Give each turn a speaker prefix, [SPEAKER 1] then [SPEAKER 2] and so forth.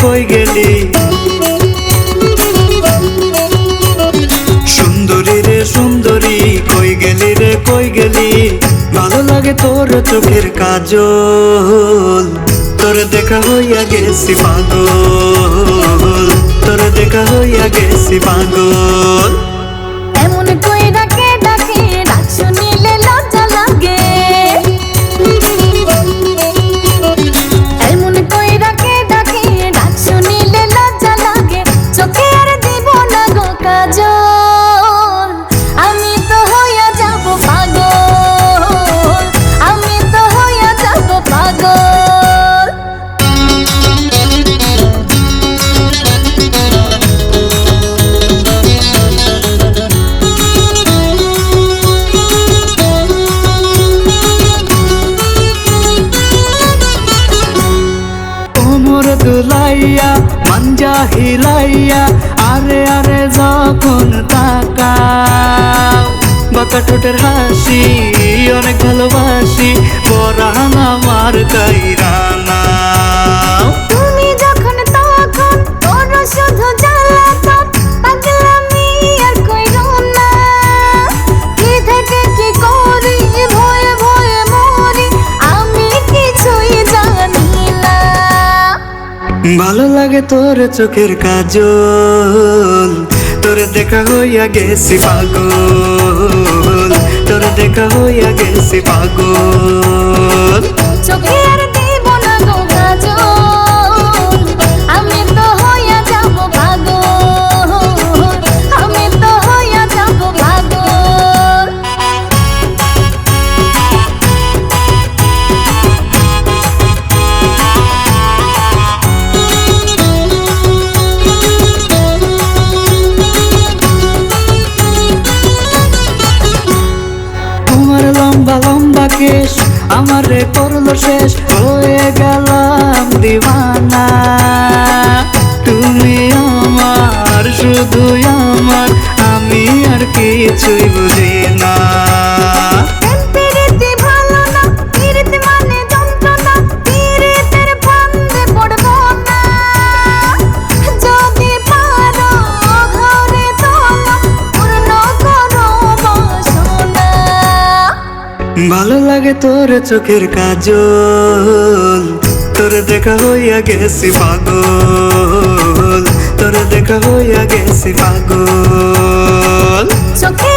[SPEAKER 1] কই গেলি সুন্দরী রে সুন্দরী কই গেলি রে কই গেলি ভালো লাগে তোর চোখের কাজল তোর দেখা হইয়া গেছি পাগল তোর দেখা হইয়া গেছি পাগল
[SPEAKER 2] এমন কই ডাকে ডাকে ডাক শুনিলে লজ্জা লাগে এমন কই ডাকে ডাকে ডাক শুনিলে লজ্জা লাগে চোখে আর দিব না গো কাজল আমি তো হইয়া যাব পাগল আমি তো হইয়া যাব পাগল
[SPEAKER 1] দুলাইয়া মাঞ্জা হিলাইয়া আরে আরে যখন তাকাও বাঁকা ঠোঁটের হাসি অনেক ভালোবাসি পরাণ আমার কাইরানা
[SPEAKER 2] তুমি যখন তখন তোর শুধু জ্বালাতন পাগলামি আর কইরো না কি থেকে কি করি ভয়ে ভয়ে মরি আমি কিছুই জানি না
[SPEAKER 1] ভালো লাগে তোর চোখের কাজল তোর দেখা হইয়া গেছি পাগল তোর দেখা হইয়া গেছি পাগল
[SPEAKER 2] চোখে আর দিব না গো কাজল আমি তো হইয়া যাব পাগল আমি তো হইয়া যাব পাগল
[SPEAKER 1] তোমার লম্বা লম্বা কেশ আমারে করলো শেষ হয়ে গেলাম দিওয়ানা তুমি আমার শুধু আমার আমি আর কিছুই বুঝি না
[SPEAKER 2] পিরিতি ভালো না পিরিতি মানে যন্ত্রণা পিরিতের ফান্দে পড়বো না যদি পারো ঘরে তোলো পূর্ণ করো বাসনা
[SPEAKER 1] ভালো লাগে তোর চোখের কাজল তোর দেখা হইয়া গেছি পাগল তোর দেখা হইয়া গেছি পাগল
[SPEAKER 2] চোখে